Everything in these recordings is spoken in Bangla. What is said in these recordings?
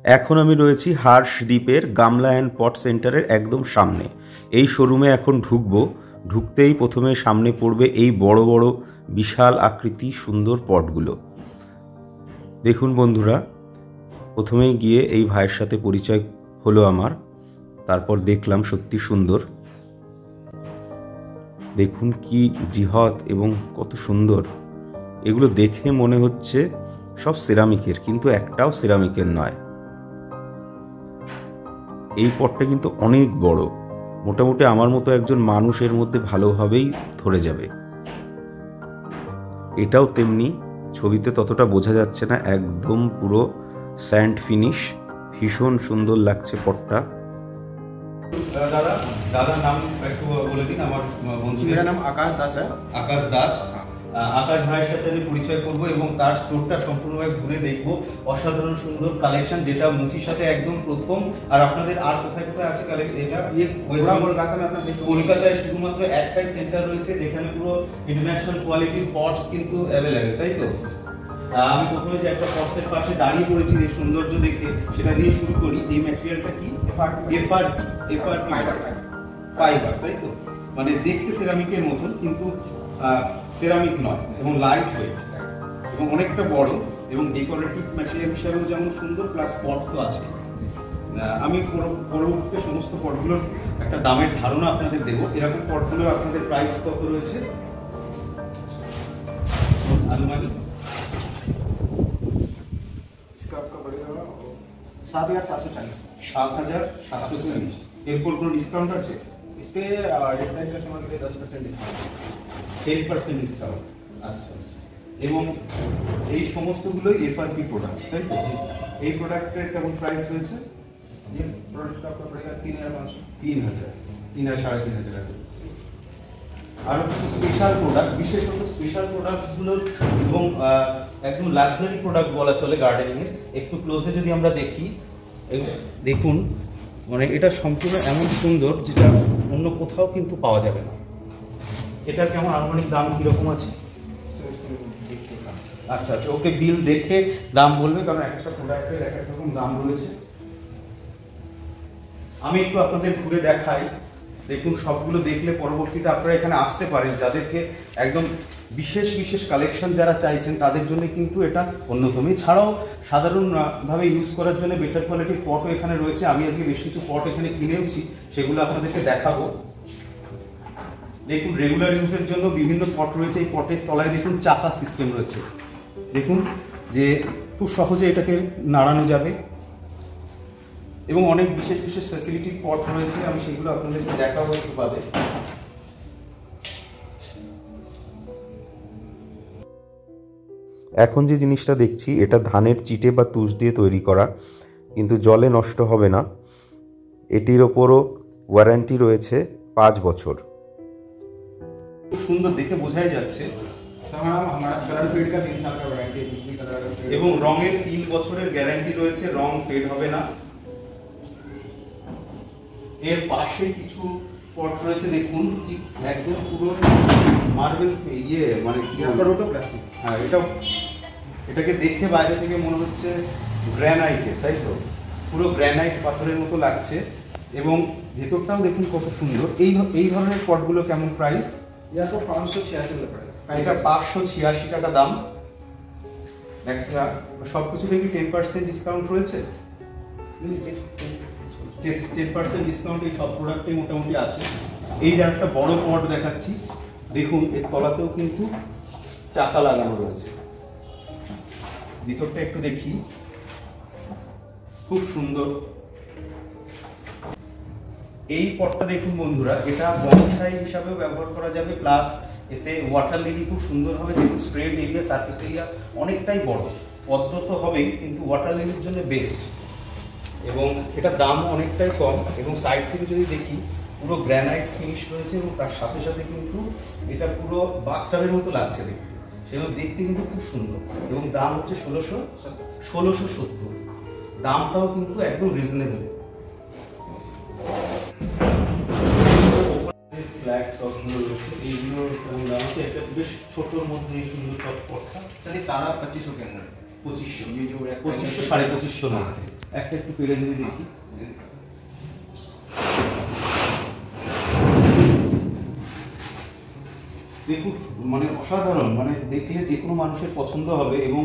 এখন আমি রয়েছি হার্ষদ্বীপের গামলা অ্যান্ড পট সেন্টারের একদম সামনে। এই শোরুমে এখন ঢুকবো। ঢুকতেই প্রথমে সামনে পড়বে এই বড় বড় বিশাল আকৃতি সুন্দর পটগুলো। দেখুন বন্ধুরা, প্রথমেই গিয়ে এই ভাইয়ের সাথে পরিচয় হলো আমার। তারপর দেখলাম সত্যি সুন্দর। দেখুন কি বৃহৎ এবং কত সুন্দর। এগুলো দেখে মনে হচ্ছে সব সিরামিকের, কিন্তু একটাও সিরামিকের নয়। এই পটটা কিন্তু অনেক বড়, মোটামুটি আমার মতো একজন মানুষের মধ্যে ভালোভাবেই ধরে যাবে। এটাও তেমনি, ছবিতে ততটা বোঝা যাচ্ছে না, একদম পুরো স্যান্ড ফিনিশ, ভীষণ সুন্দর লাগছে পটটা। দাদার নাম একটু বলে দিন। আমার বন্ধু, मेरा नाम आकाश दास है। আকাশ দাস। আকাশ ভাইয়ের সাথে যে পরিচয় করব এবং তার স্টোরটা সম্পূর্ণভাবে ঘুরে দেখব। অসাধারণ সুন্দর কালেকশন, যেটা মুচির সাথে একদম প্রথম। আর আপনাদের আর কোথায় কোথায় আছে এটা? কলকাতায় শুধুমাত্র একটাই সেন্টার রয়েছে যেখানে পুরো ইন্টারন্যাশনাল কোয়ালিটির পটস কিন্তু অ্যাভেলেবেল, তাই তো? আমি প্রথমে যে একটা পটসের পাশে দাঁড়িয়ে পড়েছি এই সৌন্দর্য দেখে, সেটা দিয়ে শুরু করি। এই ম্যাটেরিয়ালটা কি? এফআরপি ফাইবার, তাই তো? মানে দেখতে সিরামিকের মতন, কিন্তু সিরামিক নয়, এবং লাইট ওয়েট এবং অনেকটা বড়, এবং ডেকোরেটিভ ম্যাটেরিয়াল হিসাবেও যেমন সুন্দর, প্লাস পট তো আছে। আমি পরবর্তীতে সমস্ত পটগুলোর একটা দামের ধারণা আপনাদের দেবো। এরকম পটগুলো আপনাদের প্রাইস কত রয়েছে আনুমানিক? 7,740। এরপর কোনো ডিসকাউন্ট আছে? इस पे डिफरेंट कस्टमर के लिए 10% डिस्काउंट, 10% ডিসকাউন্ট। আচ্ছা, এবং এই সমস্তগুলোই এফআরপি প্রোডাক্ট, তাই তো? এই প্রোডাক্টের কেমন প্রাইস রয়েছে? ये प्रोडक्ट का आपका पड़ेगा 3,500, 3,000, 3,000 টাকা। আরো কিছু স্পেশাল প্রোডাক্ট, বিশেষত স্পেশাল প্রোডাক্টগুলোর এবং একদম লাক্সারি প্রোডাক্ট বলা চলে গার্ডেনিং এর। একটু ক্লোজে যদি আমরা দেখি, দেখুন, মানে এটা সম্পূর্ণ এমন সুন্দর যেটা অন্য কোথাও কিন্তু পাওয়া যাবে না। এটার কেমন আনুমানিক দাম কিরকম আছে? আচ্ছা আচ্ছা, ওকে বিল দেখে দাম বলবে, কারণ একটা প্রোডাক্টের এক এক রকম দাম রয়েছে। আমি একটু আপনাদের ঘুরে দেখাই। দেখুন, সবগুলো দেখলে পরবর্তীতে আপনারা এখানে আসতে পারেন। যাদেরকে একদম বিশেষ বিশেষ কালেকশন যারা চাইছেন, তাদের জন্য কিন্তু এটা অন্যতম। এছাড়াও সাধারণভাবে ইউজ করার জন্য বেটার কোয়ালিটির পটও এখানে রয়েছে। আমি আজকে বেশ কিছু পট এখানে কিনেওছি, সেগুলো আপনাদেরকে দেখাবো। দেখুন, রেগুলার ইউজের জন্য বিভিন্ন পট রয়েছে। এই পটের তলায় দেখুন চাকা সিস্টেম রয়েছে। দেখুন যে খুব সহজে এটাকে নাড়ানো যাবে, এবং অনেক বিশেষ বিশেষ ফ্যাসিলিটির পট রয়েছে। আমি সেগুলো আপনাদেরকে দেখাবো একটু বাদে। এখন যে জিনিসটা দেখছি, এটা ধানের চিটে বা তুষ দিয়ে তৈরি করা, কিন্তু জলে নষ্ট হবে না। এটির ওপরও ওয়ারেন্টি রয়েছে 5 বছর। খুব সুন্দর দেখে বোঝাই যাচ্ছে। এবং রঙের 3 বছরের গ্যারান্টি রয়েছে, রং ফেড হবে না। এর পাশে কিছু পট রয়েছে, দেখুন একদম পুরো মার্বেল মানে প্লাস্টিক। হ্যাঁ, এটাকে দেখে বাইরে থেকে মনে হচ্ছে গ্রানাইটের, তাই তো? পুরো গ্রানাইট পাথরের মতো লাগছে, এবং ভেতরটাও দেখুন কত সুন্দর। এই ধরনের পটগুলো কেমন প্রাইস? এটা 586 এটা 586 টাকা দাম। সবকিছু দেখি 10% ডিসকাউন্ট রয়েছে। 10% ডিসকাউন্ট এই সব প্রোডাক্টে মোটামুটি আছে। এই যে একটা বড় পট দেখাচ্ছি, দেখুন এর তলাতেও কিন্তু চাকা লাগানো রয়েছে। ভিতরটা একটু দেখি, খুব সুন্দর। এই পটটা দেখুন বন্ধুরা, এটা বনসাই হিসাবেও ব্যবহার করা যাবে, প্লাস এতে ওয়াটার লিলি খুব সুন্দর হবে। যেহেতু স্প্রেড এরিয়া, সারফেস এরিয়া অনেকটাই বড়, পদ্ম তো হবেই, কিন্তু ওয়াটার লিলির জন্য বেস্ট। এবং এটা দামও অনেকটাই কম। এবং সাইড থেকে যদি দেখি, পুরো গ্রানাইট ফিনিশ রয়েছে, এবং তার সাথে সাথে কিন্তু এটা পুরো বাথটাবের মতো লাগছে দেখতে। সেগুলো দেখতে কিন্তু খুব সুন্দর। এবং দাম হচ্ছে 1670। দামটাও কিন্তু একদম রিজনেবল। ফ্ল্যাগ টপগুলো রয়েছে, এইগুলো দাম হচ্ছে একটা বেশ ছোটোর মধ্যে এই সুন্দর টপ পটটা। सर ये सारा 2500 के अंदर, 2500, 2500 সাড়ে 2500 মধ্যে। একটা একটু পেরে যদি দেখি। দেখুন মানে অসাধারণ, মানে দেখলে যে কোনো মানুষের পছন্দ হবে এবং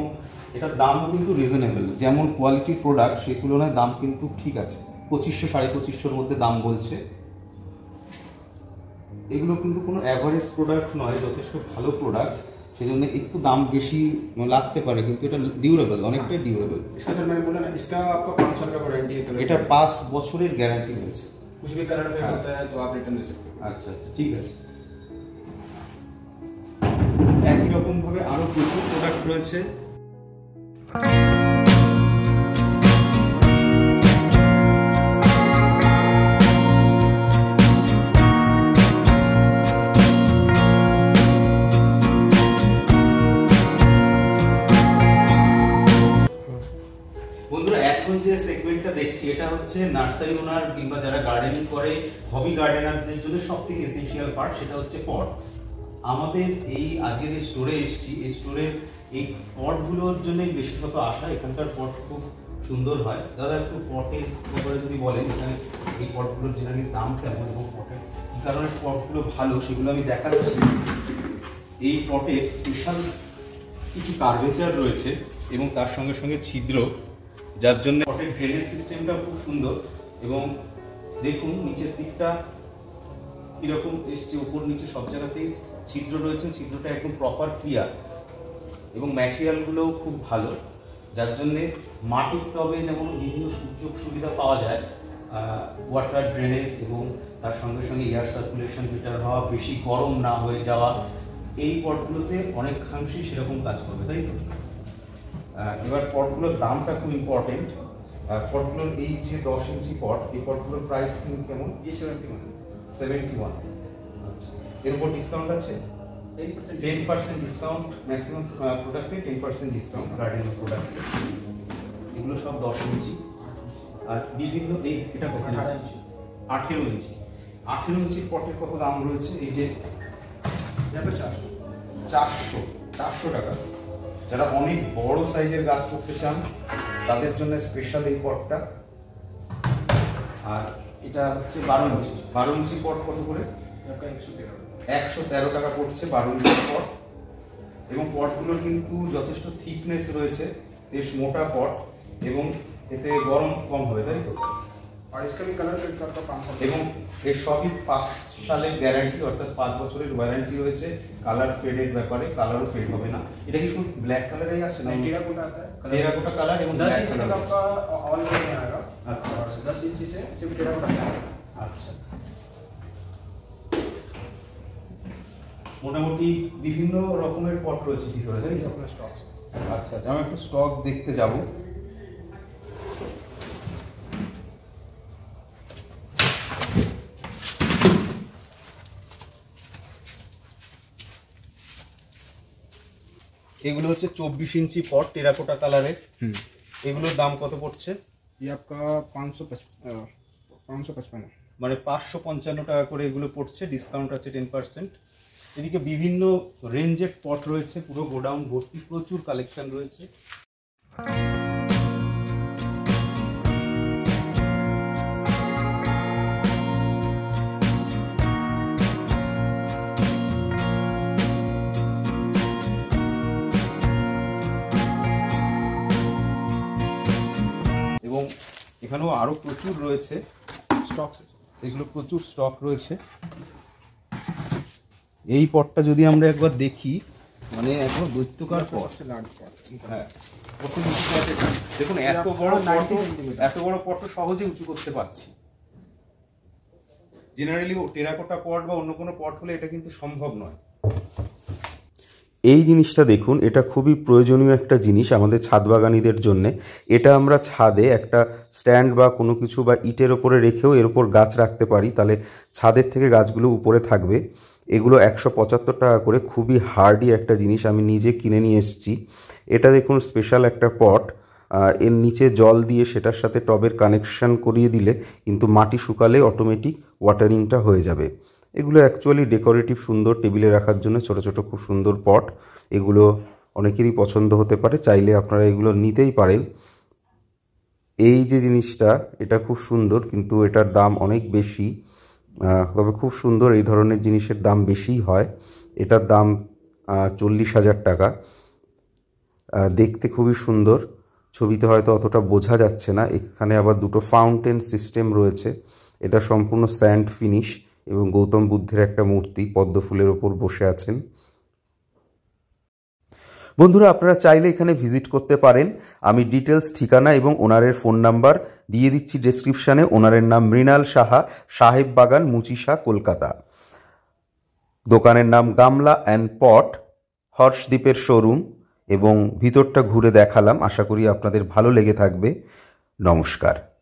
এটার দামও কিন্তু রিজনেবল। যেমন কোয়ালিটির প্রোডাক্ট সেই তুলনায় দাম কিন্তু ঠিক আছে, 2500 2550-র মধ্যে দাম বলছে। এগুলো কিন্তু কোনো অ্যাভারেজ প্রোডাক্ট নয়, যথেষ্ট ভালো প্রোডাক্ট, সেই জন্য একটু দাম বেশি লাগতে পারে, কিন্তু এটা ডিউরেবল, অনেকটাই ডিউরেবল। इसका सर मैंने बोला ना, इसका आपका 5 साल का वारंटी है। এটা 5 বছরের গ্যারান্টি রয়েছে। कुछ भी कलर फेड होता है तो आप रिटर्न दे सकते हो। আচ্ছা আচ্ছা, ঠিক আছে। একই রকম ভাবে আরো প্রচুর প্রোডাক্ট রয়েছে। বন্ধুরা এখন যে সেগমেন্টটা দেখছি এটা হচ্ছে নার্সারি ওনার কিংবা যারা গার্ডেনিং করে, হবি গার্ডেনারদের জন্য সবথেকে এসেনশিয়াল পার্ট, সেটা হচ্ছে পট। আমাদের এই আজকে যে স্টোরে এসেছি, এই স্টোরের এই পটগুলোর জন্যই বিশেষত আসা। এখানকার পট খুব সুন্দর হয়। দাদা একটু পটের ব্যাপারে যদি বলেন, এখানে এই পটগুলোর জেনারেলি দাম কেমন এবং পটের কী কারণে পটগুলো ভালো সেগুলো আমি দেখাচ্ছি। এই পটের স্পেশাল কিছু কার্ভেচার রয়েছে এবং তার সঙ্গে সঙ্গে ছিদ্র, যার জন্য পটের ড্রেনেজ সিস্টেমটা খুব সুন্দর। এবং দেখুন নিচের দিকটা কীরকম এসছে, উপর নিচে সব জায়গাতেই ছিদ্র রয়েছে, ছিদ্রটা একদম প্রপার ক্লিয়ার এবং ম্যাটেরিয়ালগুলোও খুব ভালো, যার জন্যে মাটির টবে যেমন বিভিন্ন সুযোগ সুবিধা পাওয়া যায়, ওয়াটার ড্রেনেজ এবং তার সঙ্গে সঙ্গে এয়ার সার্কুলেশন বেটার হওয়া, বেশি গরম না হয়ে যাওয়া, এই পটগুলোতে অনেকাংশেই সেরকম কাজ করবে, তাই তো? এবার পটগুলোর দামটা খুব ইম্পর্টেন্ট। পটগুলোর এই যে 10 ইঞ্চি পট, এই পটগুলোর প্রাইস কেমন? 71। আচ্ছা, এর উপর ডিসকাউন্ট আছে? 10% ডিসকাউন্ট, ম্যাক্সিমাম প্রোডাক্টে 10% ডিসকাউন্ট, গার্ডেন প্রোডাক্টে। এগুলো সব 10 ইঞ্চি। আর বিভিন্ন এই এটা কত? 18 ইঞ্চি। 18 ইঞ্চির পটের কত দাম রয়েছে? এই যে 400 টাকা। যারা অনেক বড় সাইজের গাছ করতে চান তাদের জন্য স্পেশাল এই পটটা। আর এটা হচ্ছে 12 ইঞ্চি পট কত করে? 113 টাকা পড়ছে 12 ইঞ্চি পট। এবং পটগুলোর কিন্তু যথেষ্ট থিকনেস রয়েছে, বেশ মোটা পট এবং এতে গরম কম হবে, তাই তো? और इसका भी कलर फेड करता 5 साल এবং এর সবই 5 সালের গ্যারান্টি, অর্থাৎ 5 বছরের ওয়ারেন্টি রয়েছে। কালার ফেডের ব্যাপারে, কালারও ফেড হবে না। এটা কি শুধু ব্ল্যাক কালারেই আসে না? टेराकोटा आता है, টেরাকোটা কালার এবং 10 ব্ল্যাক इंच কালার। तक आपका ऑल ओवर में आएगा। अच्छा। और 10 इंच से सिर्फ टेराकोटा में आएगा। আচ্ছা, মোটামুটি বিভিন্ন রকমের পট রয়েছে ভিতরে, তাই তো? अपना स्टॉक से আচ্ছা আচ্ছা, আমি একটু স্টক দেখতে যাব। এগুলো হচ্ছে 24 ইঞ্চি পট, টেরাকোটা কালারের। এগুলোর দাম কত পড়ছে? ये आपका 555 है। মানে 555 টাকা করে এগুলো পড়ছে, ডিসকাউন্ট আছে 10%। এদিকে বিভিন্ন রেঞ্জের পট রয়েছে, পুরো গোডাউন ভর্তি, প্রচুর কালেকশন রয়েছে। এবং এখানেও আরো প্রচুর রয়েছে स्टॉक से এগুলো, প্রচুর স্টক রয়েছে। এই পটটা যদি আমরা একবার দেখি, মানে একবার দৈত্যকার পট। सबसे लार्ज पॉट। হ্যাঁ, কত উঁচু পট এটা। দেখুন এত বড় পট, এত বড় পট সহজে উঁচু করতে পারছি। জেনারেলি টেরাকোটা পট বা অন্য কোনো পট হলে এটা কিন্তু সম্ভব নয়। এই জিনিসটা দেখুন, এটা খুবই প্রয়োজনীয় একটা জিনিস আমাদের ছাদ বাগানীদের জন্যে। এটা আমরা ছাদে একটা স্ট্যান্ড বা কোনো কিছু বা ইটের ওপরে রেখেও এর ওপর গাছ রাখতে পারি, তাহলে ছাদের থেকে গাছগুলো উপরে থাকবে। এগুলো 175 টাকা করে, খুবই হার্ডি একটা জিনিস, আমি নিজে কিনে নিয়ে এসেছি। এটা দেখুন স্পেশাল একটা পট, এর নিচে জল দিয়ে সেটার সাথে টবের কানেকশান করিয়ে দিলে কিন্তু মাটি শুকালে অটোমেটিক ওয়াটারিংটা হয়ে যাবে। এগুলো অ্যাকচুয়ালি ডেকোরেটিভ, সুন্দর টেবিলে রাখার জন্য ছোট ছোট খুব সুন্দর পট। এগুলো অনেকেরই পছন্দ হতে পারে, চাইলে আপনারা এগুলো নিতেই পারেন। এই যে জিনিসটা, এটা খুব সুন্দর, কিন্তু এটার দাম অনেক বেশি। তবে খুব সুন্দর, এই ধরনের জিনিসের দাম বেশিই হয়। এটার দাম 40,000 টাকা। দেখতে খুবই সুন্দর, ছবিতে হয়তো অতটা বোঝা যাচ্ছে না। এখানে আবার দুটো ফাউন্টেন সিস্টেম রয়েছে। এটা সম্পূর্ণ স্যান্ড ফিনিশ এবং গৌতম বুদ্ধের একটা মূর্তি পদ্ম ফুলের ওপর বসে আছেন। বন্ধুরা, আপনারা চাইলে এখানে ভিজিট করতে পারেন। আমি ডিটেলস, ঠিকানা এবং ওনারের ফোন নাম্বার দিয়ে দিচ্ছি ডেসক্রিপশানে। ওনারের নাম মৃণাল সাহা, সাহেব বাগান, মুচিশা, কলকাতা। দোকানের নাম গামলা অ্যান্ড পট, হর্ষদ্বীপের শোরুম, এবং ভিতরটা ঘুরে দেখালাম। আশা করি আপনাদের ভালো লেগে থাকবে। নমস্কার।